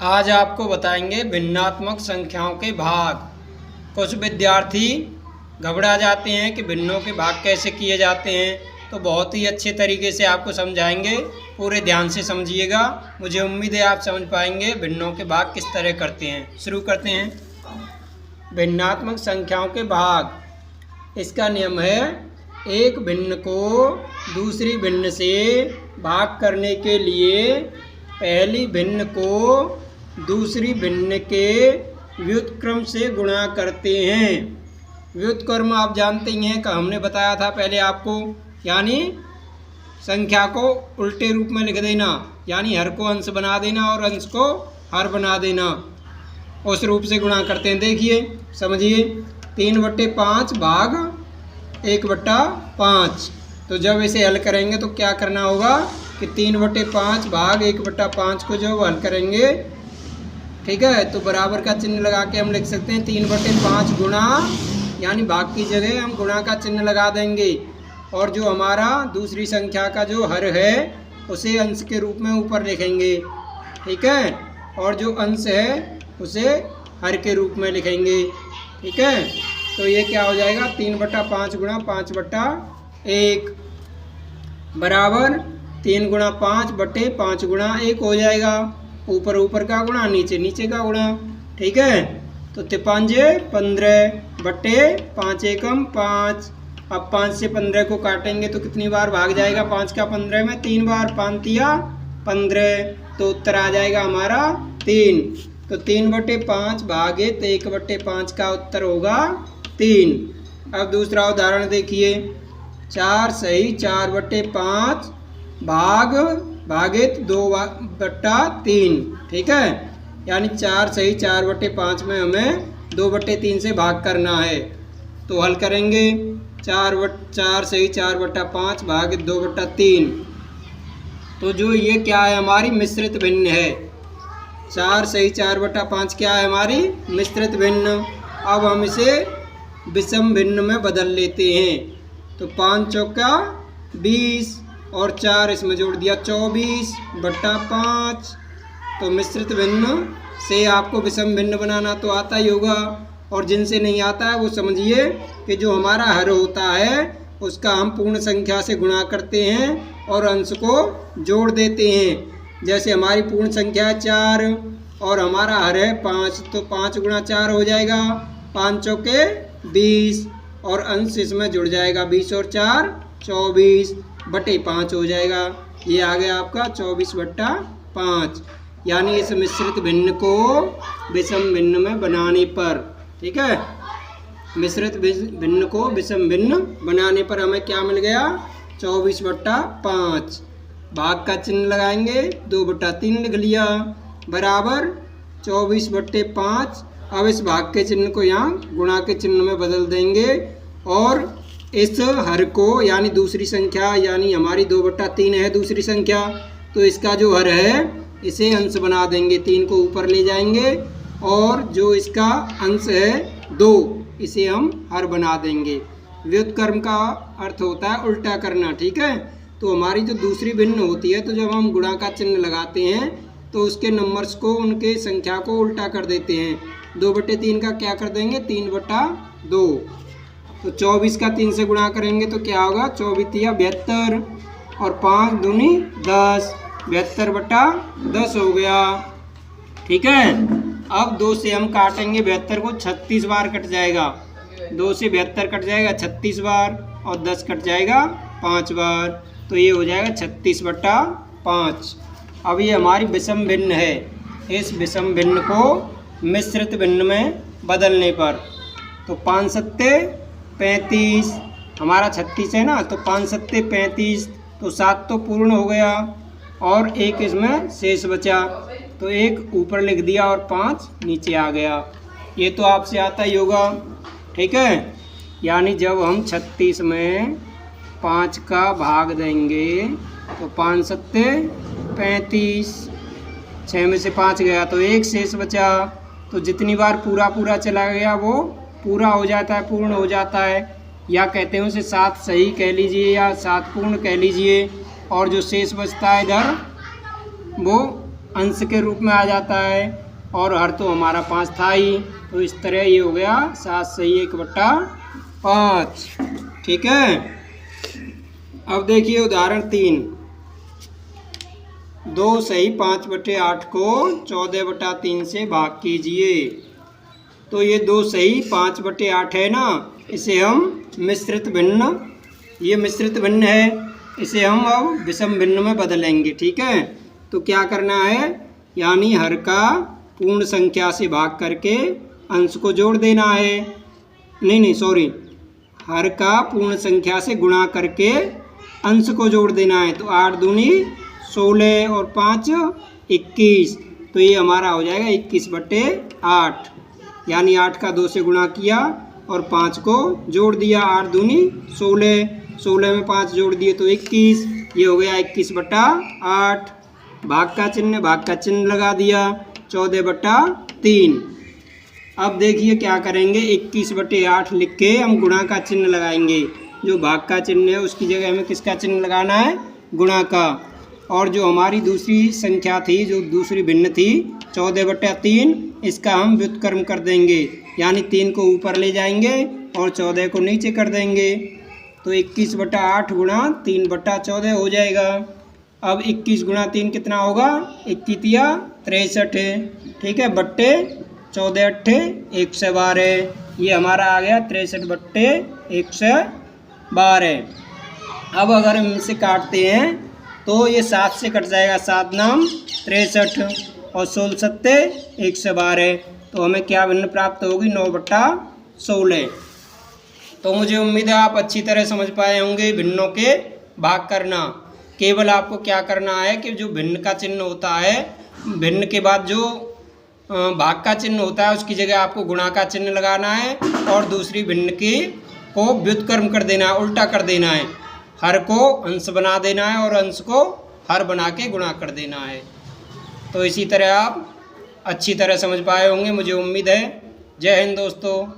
आज आपको बताएंगे भिन्नात्मक संख्याओं के भाग। कुछ विद्यार्थी घबरा जाते हैं कि भिन्नों के भाग कैसे किए जाते हैं, तो बहुत ही अच्छे तरीके से आपको समझाएंगे। पूरे ध्यान से समझिएगा, मुझे उम्मीद है आप समझ पाएंगे भिन्नों के भाग किस तरह करते हैं। शुरू करते हैं। भिन्नात्मक संख्याओं के भाग। इसका नियम है, एक भिन्न को दूसरी भिन्न से भाग करने के लिए पहली भिन्न को दूसरी भिन्न के व्युत्क्रम से गुणा करते हैं। व्युत्क्रम आप जानते ही हैं कि हमने बताया था पहले आपको, यानी संख्या को उल्टे रूप में लिख देना, यानी हर को अंश बना देना और अंश को हर बना देना। उस रूप से गुणा करते हैं। देखिए समझिए, 3/5 भाग 1/5। तो जब इसे हल करेंगे तो क्या करना होगा कि 3/5 भाग 1/5 को जब हल करेंगे, ठीक है, तो बराबर का चिन्ह लगा के हम लिख सकते हैं 3/5 गुणा, यानी भाग की जगह हम गुणा का चिन्ह लगा देंगे। और जो हमारा दूसरी संख्या का जो हर है उसे अंश के रूप में ऊपर लिखेंगे, ठीक है, और जो अंश है उसे हर के रूप में लिखेंगे, ठीक है। तो ये क्या हो जाएगा, 3/5 गुणा 5/1 बराबर 3 गुणा 5/5 गुणा 1 हो जाएगा। ऊपर ऊपर का गुणा, नीचे नीचे का गुणा, ठीक है। तो 15/5 एकम 5। अब 5 से 15 को काटेंगे तो कितनी बार भाग जाएगा, 5 का 15 में 3 बार, 5 15, तो उत्तर आ जाएगा हमारा 3। तो 3/5 भागित 1/5 का उत्तर होगा 3। अब दूसरा उदाहरण देखिए, 4 सही 4/5 भागित 2/3, ठीक है, यानी 4 सही 4/5 में हमें 2/3 से भाग करना है। तो हल करेंगे, 4 सही 4/5 भागित 2/3। तो जो ये क्या है, हमारी मिश्रित भिन्न है। 4 सही 4/5 क्या है, हमारी मिश्रित भिन्न। अब हम इसे विषम भिन्न में बदल लेते हैं। तो 5 चौका 20 और 4 इसमें जोड़ दिया 24/5। तो मिश्रित भिन्न से आपको विषम भिन्न बनाना तो आता ही होगा, और जिनसे नहीं आता है वो समझिए कि जो हमारा हर होता है उसका हम पूर्ण संख्या से गुणा करते हैं और अंश को जोड़ देते हैं। जैसे हमारी पूर्ण संख्या है 4 और हमारा हर है 5, तो 5 गुणा 4 हो जाएगा 5 चौके 20, और अंश इसमें जुड़ जाएगा 20 और 4 24/5 हो जाएगा। ये आ गया आपका 24/5, यानी इस मिश्रित भिन्न को विषम भिन्न में बनाने पर, ठीक है, मिश्रित भिन्न को विषम भिन्न बनाने पर हमें क्या मिल गया, 24/5। भाग का चिन्ह लगाएंगे, 2/3 लिख लिया बराबर 24/5। अब इस भाग के चिन्ह को यहाँ गुणा के चिन्ह में बदल देंगे और इस हर को, यानी दूसरी संख्या, यानी हमारी 2/3 है दूसरी संख्या, तो इसका जो हर है इसे अंश बना देंगे, 3 को ऊपर ले जाएंगे, और जो इसका अंश है 2 इसे हम हर बना देंगे। व्युत्क्रम का अर्थ होता है उल्टा करना, ठीक है। तो हमारी जो दूसरी भिन्न होती है, तो जब हम गुणा का चिन्ह लगाते हैं तो उसके नंबर्स को, उनके संख्या को उल्टा कर देते हैं। 2/3 का क्या कर देंगे, 3/2। तो 24 का 3 से गुणा करेंगे तो क्या होगा, 24 72, और 5 दूनी 10, 72/10 हो गया, ठीक है। अब 2 से हम काटेंगे 72 को, 36 बार कट जाएगा। 2 से 72 कट जाएगा 36 बार, और 10 कट जाएगा 5 बार, तो ये हो जाएगा 36/5। अब ये हमारी विषम भिन्न है। इस विषम भिन्न को मिश्रित भिन्न में बदलने पर, तो 5 सत्ते 35, हमारा 36 है ना, तो 5 सत्ते 35, तो 7 तो पूर्ण हो गया और 1 इसमें शेष बचा, तो 1 ऊपर लिख दिया और 5 नीचे आ गया। ये तो आपसे आता ही होगा, ठीक है। यानी जब हम 36 में 5 का भाग देंगे तो 5 सत्ते 35, 6 में से 5 गया तो 1 शेष बचा, तो जितनी बार पूरा पूरा चला गया वो पूरा हो जाता है, पूर्ण हो जाता है, या कहते हैं उसे 7 सही कह लीजिए या 7 पूर्ण कह लीजिए। और जो शेष बचता है इधर वो अंश के रूप में आ जाता है, और हर तो हमारा 5 था ही, तो इस तरह ये हो गया 7 सही 1/5। ठीक है। अब देखिए उदाहरण 3, 2 सही 5/8 को 14/3 से भाग कीजिए। तो ये 2 सही 5/8 है ना, इसे हम मिश्रित भिन्न, ये मिश्रित भिन्न है, इसे हम अब विषम भिन्न में बदलेंगे। ठीक है। तो क्या करना है, यानी हर का पूर्ण संख्या से भाग करके अंश को जोड़ देना है। नहीं सॉरी, हर का पूर्ण संख्या से गुणा करके अंश को जोड़ देना है। तो 8 दूनी 16 और 5 21, तो ये हमारा हो जाएगा 21/8, यानी 8 का 2 से गुणा किया और 5 को जोड़ दिया। 8 दूनी 16, 16 में 5 जोड़ दिए तो 21, ये हो गया 21/8। भाग का चिन्ह लगा दिया 14/3। अब देखिए क्या करेंगे, 21/8 लिख के हम गुणा का चिन्ह लगाएंगे। जो भाग का चिन्ह है उसकी जगह हमें किसका चिन्ह लगाना है, गुणा का। और जो हमारी दूसरी संख्या थी, जो दूसरी भिन्न थी 14/3, इसका हम व्युत्क्रम कर देंगे, यानी 3 को ऊपर ले जाएंगे और 14 को नीचे कर देंगे। तो 21/8 गुणा 3/14 हो जाएगा। अब 21 गुणा 3 कितना होगा, 21 63 है। ठीक है, बट्टे 14 8 112, ये हमारा आ गया 63/112। अब अगर हम इनसे काटते हैं तो ये 7 से कट जाएगा, 7 नाम 63 और 16 सत्ते 112, तो हमें क्या भिन्न प्राप्त होगी, 9/16। तो मुझे उम्मीद है आप अच्छी तरह समझ पाए होंगे भिन्नों के भाग करना। केवल आपको क्या करना है कि जो भिन्न का चिन्ह होता है, भिन्न के बाद जो भाग का चिन्ह होता है उसकी जगह आपको गुणा का चिन्ह लगाना है, और दूसरी भिन्न की को व्युत्क्रम कर देना है, उल्टा कर देना है। हर को अंश बना देना है और अंश को हर बना के गुणा कर देना है। तो इसी तरह आप अच्छी तरह समझ पाए होंगे, मुझे उम्मीद है। जय हिंद दोस्तों।